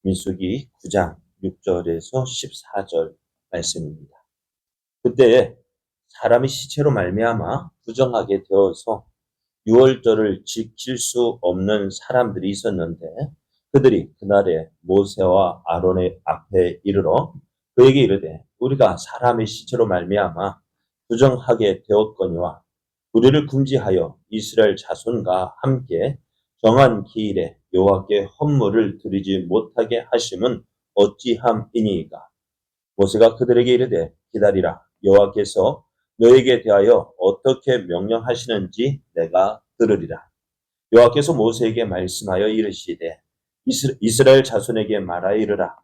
민수기 9장 6절에서 14절 말씀입니다. 그때 사람이 시체로 말미암아 부정하게 되어서 유월절을 지킬 수 없는 사람들이 있었는데 그들이 그날에 모세와 아론의 앞에 이르러 그에게 이르되 우리가 사람의 시체로 말미암아 부정하게 되었거니와 우리를 금지하여 이스라엘 자손과 함께 정한 기일에 여호와께 헌물을 드리지 못하게 하심은 어찌함이니이까. 모세가 그들에게 이르되 기다리라. 여호와께서 너에게 대하여 어떻게 명령하시는지 내가 들으리라. 여호와께서 모세에게 말씀하여 이르시되 이스라엘 자손에게 말하여 이르라.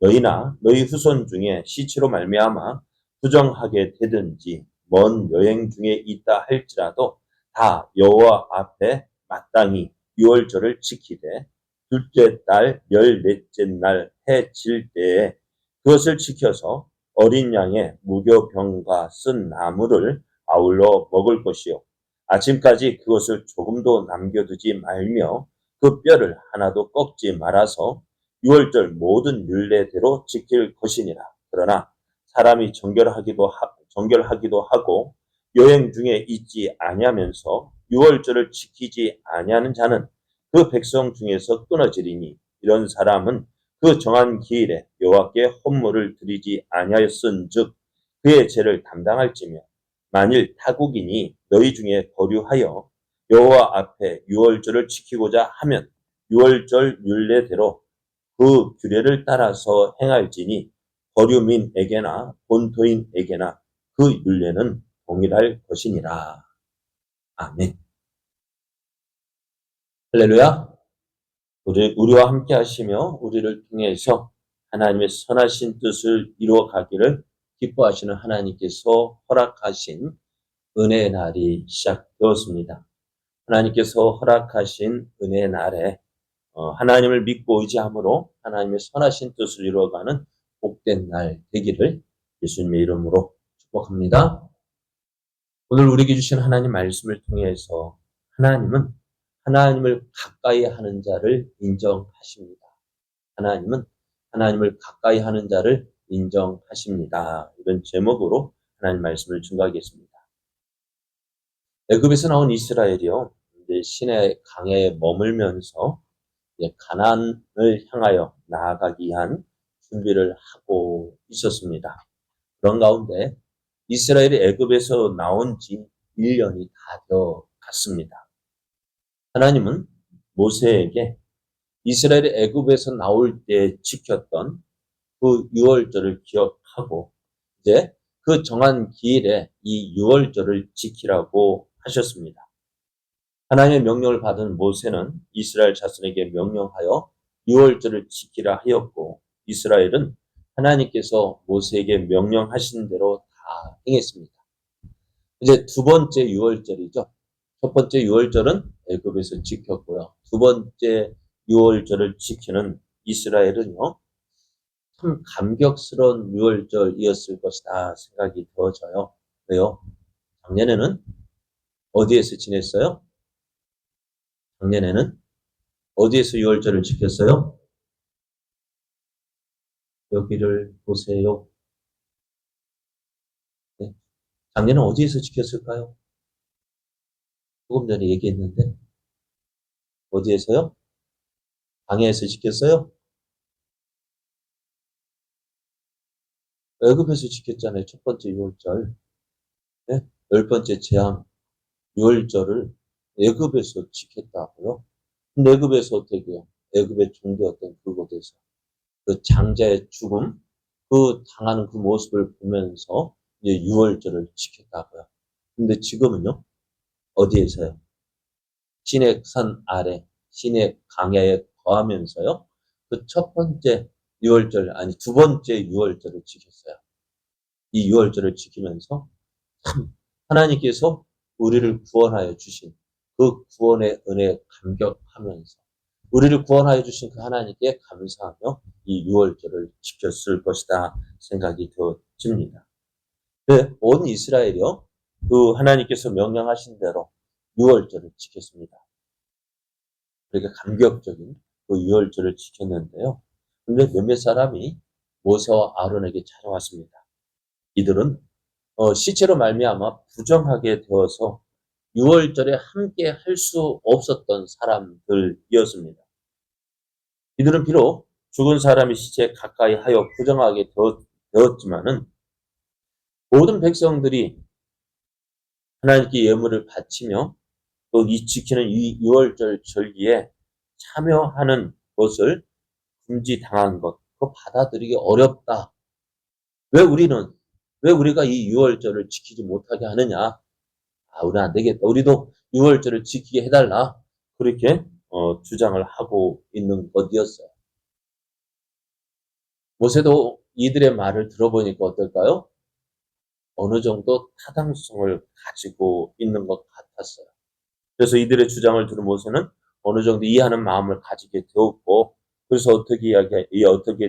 너희나 너희 후손 중에 시체로 말미암아 부정하게 되든지 먼 여행 중에 있다 할지라도 다 여호와 앞에 마땅히 유월절을 지키되 둘째 달 14째 날 해 질 때에 그것을 지켜서 어린 양의 무교병과 쓴 나무를 아울러 먹을 것이요 아침까지 그것을 조금도 남겨두지 말며 그 뼈를 하나도 꺾지 말아서 유월절 모든 율례대로 지킬 것이니라. 그러나 사람이 정결하기도 하고 여행 중에 있지 아니하면서 유월절을 지키지 아니하는 자는 그 백성 중에서 끊어지리니 이런 사람은 그 정한 기일에 여호와께 헌물을 드리지 아니하였은즉 그의 죄를 담당할지며 만일 타국인이 너희 중에 거류하여 여호와 앞에 유월절을 지키고자 하면 유월절 율례대로 그 규례를 따라서 행할지니 거류민에게나 본토인에게나 그 율례는 동일할 것이니라. 아멘. 할렐루야. 우리와 함께 하시며 우리를 통해서 하나님의 선하신 뜻을 이루어 가기를 기뻐하시는 하나님께서 허락하신 은혜의 날이 시작되었습니다. 하나님께서 허락하신 은혜의 날에 하나님을 믿고 의지함으로 하나님의 선하신 뜻을 이루어가는 복된 날 되기를 예수님의 이름으로 축복합니다. 오늘 우리에게 주신 하나님 말씀을 통해서 하나님은 하나님을 가까이 하는 자를 인정하십니다. 하나님은 하나님을 가까이 하는 자를 인정하십니다. 이런 제목으로 하나님 말씀을 증거하겠습니다. 애굽에서 나온 이스라엘이요, 시내 강에 머물면서 가나안을 향하여 나아가기 위한 준비를 하고 있었습니다. 그런 가운데 이스라엘이 애굽에서 나온 지 1년이 다 되어 갔습니다. 하나님은 모세에게 이스라엘이 애굽에서 나올 때 지켰던 그 유월절을 기억하고 이제 그 정한 기일에 이 유월절을 지키라고 하셨습니다. 하나님의 명령을 받은 모세는 이스라엘 자손에게 명령하여 유월절을 지키라 하였고 이스라엘은 하나님께서 모세에게 명령하신 대로 다 행했습니다. 이제 두 번째 유월절이죠. 첫 번째 유월절은 애굽에서 지켰고요. 두 번째 유월절을 지키는 이스라엘은요. 참 감격스러운 유월절이었을 것이다 생각이 되어져요. 왜요? 작년에는 어디에서 지냈어요? 작년에는 어디에서 유월절을 지켰어요? 여기를 보세요. 네. 작년에 어디에서 지켰을까요? 조금 전에 얘기했는데 어디에서요? 광야에서 지켰어요? 애굽에서 지켰잖아요. 첫 번째 유월절. 네? 열 번째 재앙 유월절을 애굽에서 지켰다고요? 근데 애굽에서 어떻게요? 애굽의 종되었던 그곳에서 그 장자의 죽음, 그 당하는 그 모습을 보면서 이제 유월절을 지켰다고요. 근데 지금은요? 어디에서요? 시내 산 아래, 시내 강야에 거하면서요. 그 첫 번째 유월절, 아니 두 번째 유월절을 지켰어요. 이 유월절을 지키면서 참 하나님께서 우리를 구원하여 주신 그 구원의 은혜에 감격하면서 우리를 구원하여 주신 그 하나님께 감사하며 이 유월절을 지켰을 것이다 생각이 되어집니다. 네, 온 이스라엘이요. 그 하나님께서 명령하신 대로 유월절을 지켰습니다. 그러니까 감격적인 그 유월절을 지켰는데요. 근데 몇몇 사람이 모세와 아론에게 찾아왔습니다. 이들은 시체로 말미암아 부정하게 되어서 유월절에 함께 할 수 없었던 사람들이었습니다. 이들은 비록 죽은 사람의 시체에 가까이 하여 부정하게 되었지만은 모든 백성들이 하나님께 예물을 바치며 또 이 지키는 이 유월절 절기에 참여하는 것을 금지당한 것, 그거 받아들이기 어렵다. 왜 우리가 이 유월절을 지키지 못하게 하느냐? 우리는 안 되겠다. 우리도 유월절을 지키게 해달라. 그렇게 주장을 하고 있는 것이었어요. 모세도 이들의 말을 들어보니까 어떨까요? 어느 정도 타당성을 가지고 있는 것 같았어요. 그래서 이들의 주장을 들은 모세는 어느 정도 이해하는 마음을 가지게 되었고, 그래서 어떻게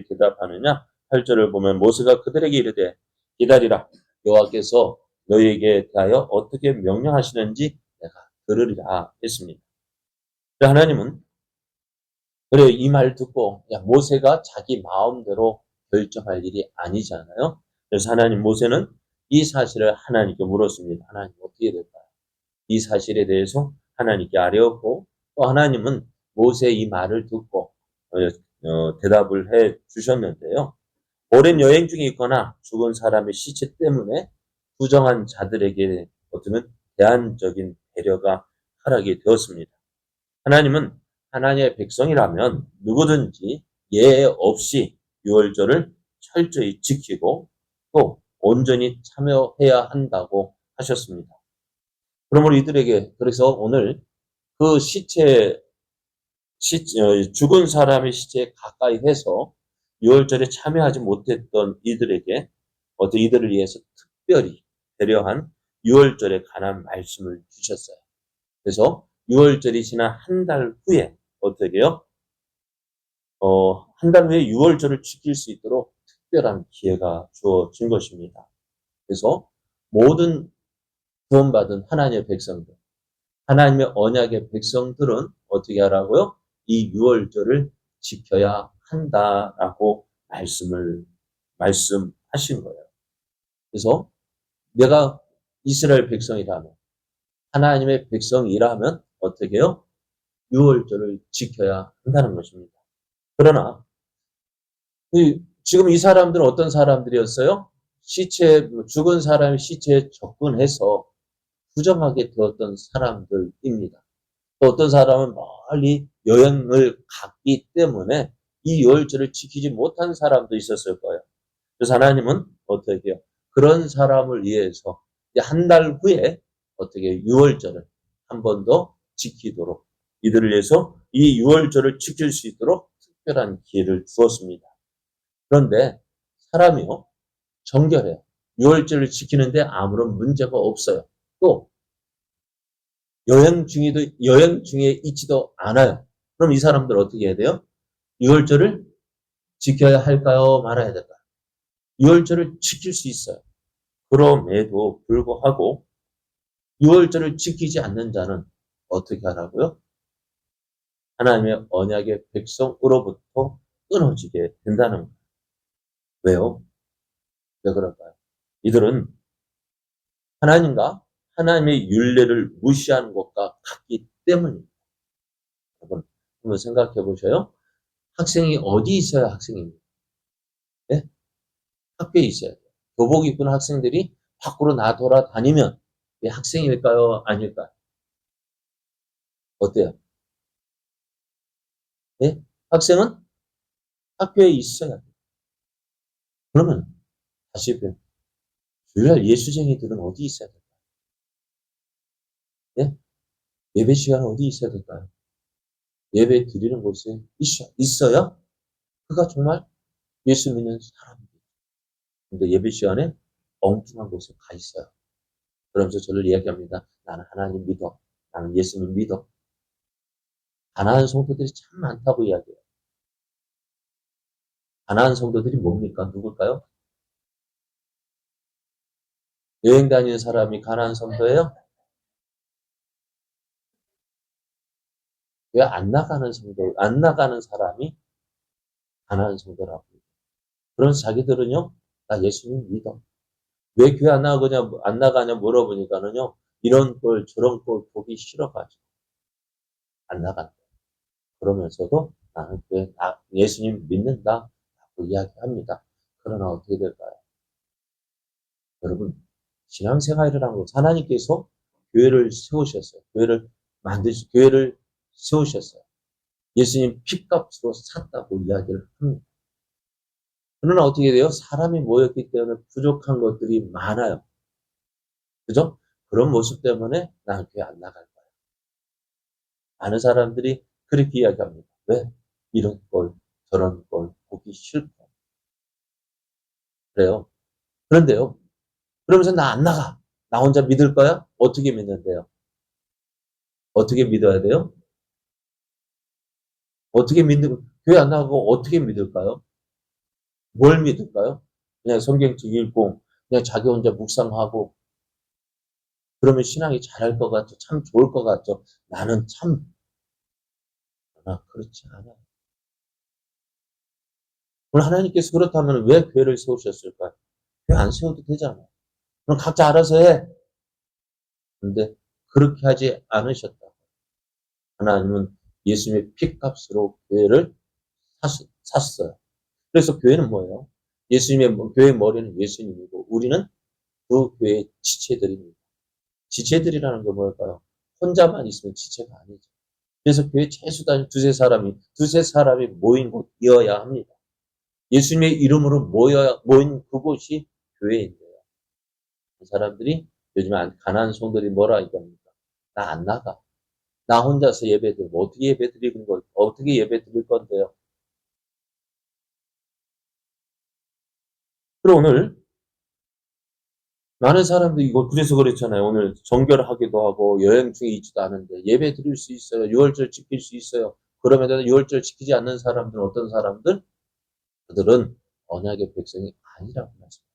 대답하느냐? 8절을 보면 모세가 그들에게 이르되 기다리라. 여호와께서 너희에게 대하여 어떻게 명령하시는지 내가 들으리라 했습니다. 하나님은 그래 이 말 듣고 모세가 자기 마음대로 결정할 일이 아니잖아요. 그래서 모세는 이 사실을 하나님께 물었습니다. 하나님 어떻게 될까요? 이 사실에 대해서 하나님께 아뢰었고 또 하나님은 모세의 이 말을 듣고 대답을 해 주셨는데요. 오랜 여행 중에 있거나 죽은 사람의 시체 때문에 부정한 자들에게 어쩌면 대안적인 배려가 하락이 되었습니다. 하나님은 하나님의 백성이라면 누구든지 예외 없이 유월절을 철저히 지키고 또 온전히 참여해야 한다고 하셨습니다. 그러므로 이들에게 그래서 오늘 그 죽은 사람의 시체에 가까이 해서 유월절에 참여하지 못했던 이들에게 이들을 위해서 특별히 배려한 유월절에 관한 말씀을 주셨어요. 그래서 유월절이 지난 한 달 후에 어떻게요? 한 달 후에 유월절을 지킬 수 있도록 특별한 기회가 주어진 것입니다. 그래서 모든 구원받은 하나님의 백성들, 하나님의 언약의 백성들은 어떻게 하라고요? 이 유월절을 지켜야 한다라고 말씀하신 거예요. 그래서 내가 이스라엘 백성이라면 하나님의 백성이라면 어떻게 해요? 유월절을 지켜야 한다는 것입니다. 그러나 지금 이 사람들은 어떤 사람들이었어요? 죽은 사람의 시체에 접근해서 부정하게 되었던 사람들입니다. 또 어떤 사람은 멀리 여행을 갔기 때문에 이 유월절을 지키지 못한 사람도 있었을 거예요. 그래서 하나님은 어떻게 해요? 그런 사람을 위해서 한 달 후에 어떻게 유월절을 한 번 더 지키도록 이들을 위해서 이 유월절을 지킬 수 있도록 특별한 기회를 주었습니다. 그런데 사람이요 정결해요. 유월절을 지키는데 아무런 문제가 없어요. 또 여행 중에 있지도 않아요. 그럼 이 사람들 어떻게 해야 돼요? 유월절을 지켜야 할까요? 말아야 될까요? 유월절을 지킬 수 있어요. 그럼에도 불구하고 유월절을 지키지 않는 자는 어떻게 하라고요? 하나님의 언약의 백성으로부터 끊어지게 된다는 거예요. 왜요? 왜 그럴까요? 이들은 하나님과 하나님의 율례를 무시하는 것과 같기 때문입니다. 여러분, 한번 생각해 보셔요. 학생이 어디 있어야 학생입니까? 네? 학교에 있어야 돼요. 교복 입은 학생들이 밖으로 돌아다니면 학생일까요? 아닐까요? 어때요? 네? 학생은 학교에 있어야 돼요. 그러면 다시 주일날 예수쟁이들은 어디 있어야 될까요? 네? 예배 시간 어디 있어야 될까요? 예배 드리는 곳에 있어야 그가 정말 예수 믿는 사람이에요. 근데 예배 시간에 엉뚱한 곳에 가 있어요. 그러면서 저를 이야기합니다. 나는 하나님 믿어. 나는 예수님 믿어. 가난한 성도들이 참 많다고 이야기해요. 가난한 성도들이 뭡니까? 누굴까요? 여행 다니는 사람이 가난한 성도예요? 왜 안 나가는 사람이 가난한 성도라고. 그러면서 자기들은요, 나 예수님 믿어. 왜 교회 안 나가냐 물어보니까는요, 이런 꼴, 저런 꼴 보기 싫어가지고 안 나간다. 그러면서도 나는 예수님 믿는다. 라고 이야기합니다. 그러나 어떻게 될까요? 여러분, 신앙생활이라는 것, 하나님께서 교회를 세우셨어요. 교회를 세우셨어요. 예수님 핏값으로 샀다고 이야기를 합니다. 그러나 어떻게 돼요? 사람이 모였기 때문에 부족한 것들이 많아요. 그죠? 그런 모습 때문에 나는 교회 안 나갈 거야. 많은 사람들이 그렇게 이야기합니다. 왜? 이런 걸, 저런 걸 보기 싫고. 그래요. 그런데요. 그러면서 나 안 나가. 나 혼자 믿을 거야? 어떻게 믿는데요? 어떻게 믿어야 돼요? 교회 안 나가고 어떻게 믿을까요? 뭘 믿을까요? 그냥 성경책 읽고, 그냥 자기 혼자 묵상하고, 그러면 신앙이 잘할 것 같죠. 참 좋을 것 같죠. 나는 참, 그렇지 않아. 오늘 하나님께서 그렇다면 왜 교회를 세우셨을까요? 교회 안 세워도 되잖아요. 그럼 각자 알아서 해. 근데 그렇게 하지 않으셨다. 하나님은 예수님의 피값으로 교회를 샀어요. 그래서 교회는 뭐예요? 교회의 머리는 예수님이고, 우리는 그 교회의 지체들입니다. 지체들이라는 게 뭘까요? 혼자만 있으면 지체가 아니죠. 그래서 교회 최소한 두세 사람이 모인 곳이어야 합니다. 예수님의 이름으로 모인 그곳이 교회인데요. 그 사람들이 요즘 가난한 성들이 뭐라 얘기합니까? 나 안 나가. 나 혼자서 예배 드리면 어떻게 예배 드릴 건데요? 그리고 오늘 많은 사람들이 그래서 그렇잖아요. 오늘 정결하기도 하고 여행 중에 있지도 않은데 예배 드릴 수 있어요. 유월절 지킬 수 있어요. 그러면 유월절 지키지 않는 사람들은 어떤 사람들? 그들은 언약의 백성이 아니라고 말씀합니다.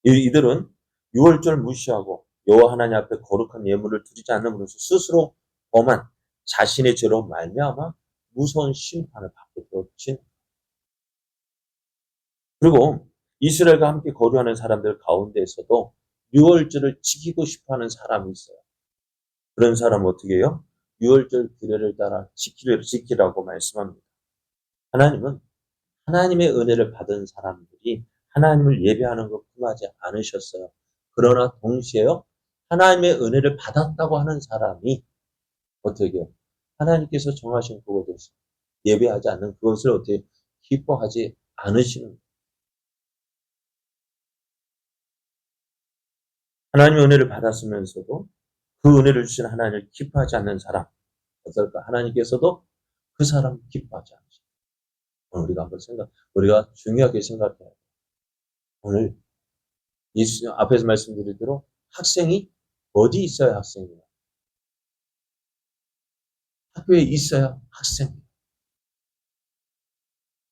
이들은 유월절 무시하고 여호와 하나님 앞에 거룩한 예물을 드리지 않음으로써 스스로 범한 자신의 죄로 말미암아 무서운 심판을 받게 되었지. 그리고 이스라엘과 함께 거류하는 사람들 가운데에서도 유월절을 지키고 싶어하는 사람이 있어요. 그런 사람은 어떻게 해요? 유월절 규례를 따라 지키라고 말씀합니다. 하나님은 하나님의 은혜를 받은 사람들이 하나님을 예배하는 것 금하지 않으셨어요. 그러나 동시에요, 하나님의 은혜를 받았다고 하는 사람이 어떻게 해요? 하나님께서 정하신 그것에서 예배하지 않는 그것을 어떻게 기뻐하지 않으시는 거예요. 하나님의 은혜를 받았으면서도 그 은혜를 주신 하나님을 기뻐하지 않는 사람 어떨까? 하나님께서도 그 사람 기뻐하지 않으십니다. 오늘 우리가 중요하게 생각해야 돼요. 오늘 예수 앞에서 말씀드린 대로 학생이 어디 있어야 학생이에요? 학교에 있어야 학생이에요.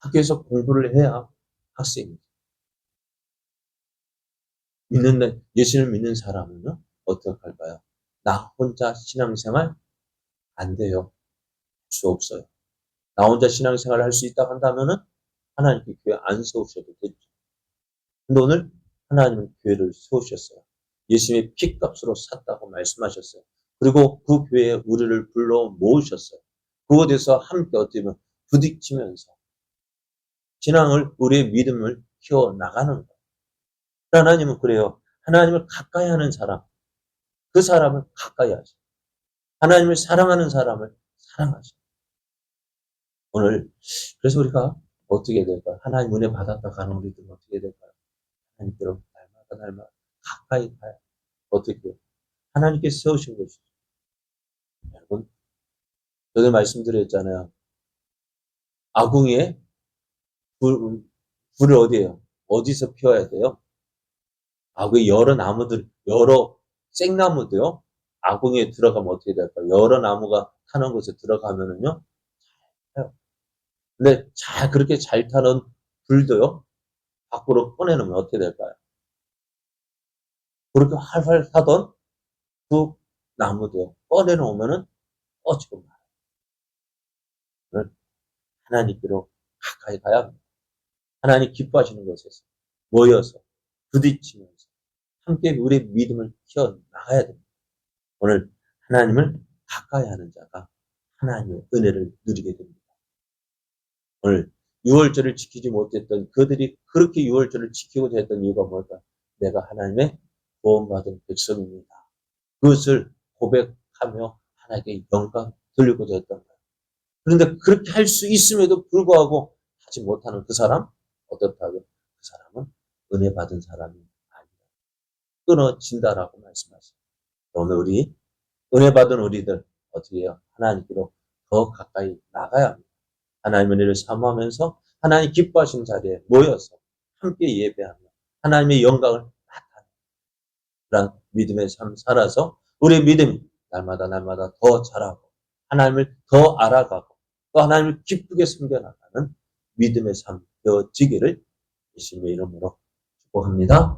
학교에서 공부를 해야 학생이에요. 예수를 믿는 사람은요, 어떻게 할까요? 나 혼자 신앙생활 안 돼요. 할 수 없어요. 나 혼자 신앙생활을 할 수 있다고 한다면은 하나님께 교회 안 세우셔도 되죠. 근데 오늘 하나님은 교회를 세우셨어요. 예수님의 피값으로 샀다고 말씀하셨어요. 그리고 그 교회에 우리를 불러 모으셨어요. 그곳에서 함께 어떻게 보면 부딪히면서 우리의 믿음을 키워나가는 거예요. 하나님은 그래요. 하나님을 가까이 하는 사람, 그 사람을 가까이 하셔. 하나님을 사랑하는 사람을 사랑하셔. 오늘 그래서 우리가 어떻게 될까요? 하나님 은혜 받았다 가는 우리들은 어떻게 될까요? 하나님께로 날마다 가까이 가요. 어떻게 해요? 하나님께서 세우신 것이죠. 여러분, 전에 말씀드렸잖아요. 아궁이에 불을 어디서 피워야 돼요? 아궁이 여러 생나무도요. 아궁이에 들어가면 어떻게 될까요? 여러 나무가 타는 곳에 들어가면은요. 타요. 근데 그렇게 잘 타는 불도요. 밖으로 꺼내놓으면 어떻게 될까요? 그렇게 활활 타던 그 나무도요. 꺼내놓으면은 꺼지고 말아요. 하나님께로 가까이 가야 합니다. 하나님 기뻐하시는 곳에서 모여서 부딪히면서 함께 우리의 믿음을 키워나가야 됩니다. 오늘 하나님을 가까이 하는 자가 하나님의 은혜를 누리게 됩니다. 오늘 유월절을 지키지 못했던 그들이 그렇게 유월절을 지키고자 했던 이유가 뭘까? 내가 하나님의 구원받은 백성입니다. 그것을 고백하며 하나님께 영광 돌리고자 했던 거예요. 그런데 그렇게 할 수 있음에도 불구하고 하지 못하는 그 사람 어떻다고요? 그 사람은 은혜 받은 사람이 아니다. 끊어진다라고 말씀하시죠. 오늘 우리 은혜 받은 우리들 어떻게 해요? 하나님께로 더 가까이 나가야 합니다. 하나님의 은혜를 사모하면서 하나님 기뻐하시는 자리에 모여서 함께 예배하며 하나님의 영광을 나타내는 믿음의 삶 살아서 우리의 믿음이 날마다 더 자라고 하나님을 더 알아가고 또 하나님을 기쁘게 섬겨나가는 믿음의 삶 되어지기를 예수님의 이름으로 축복합니다.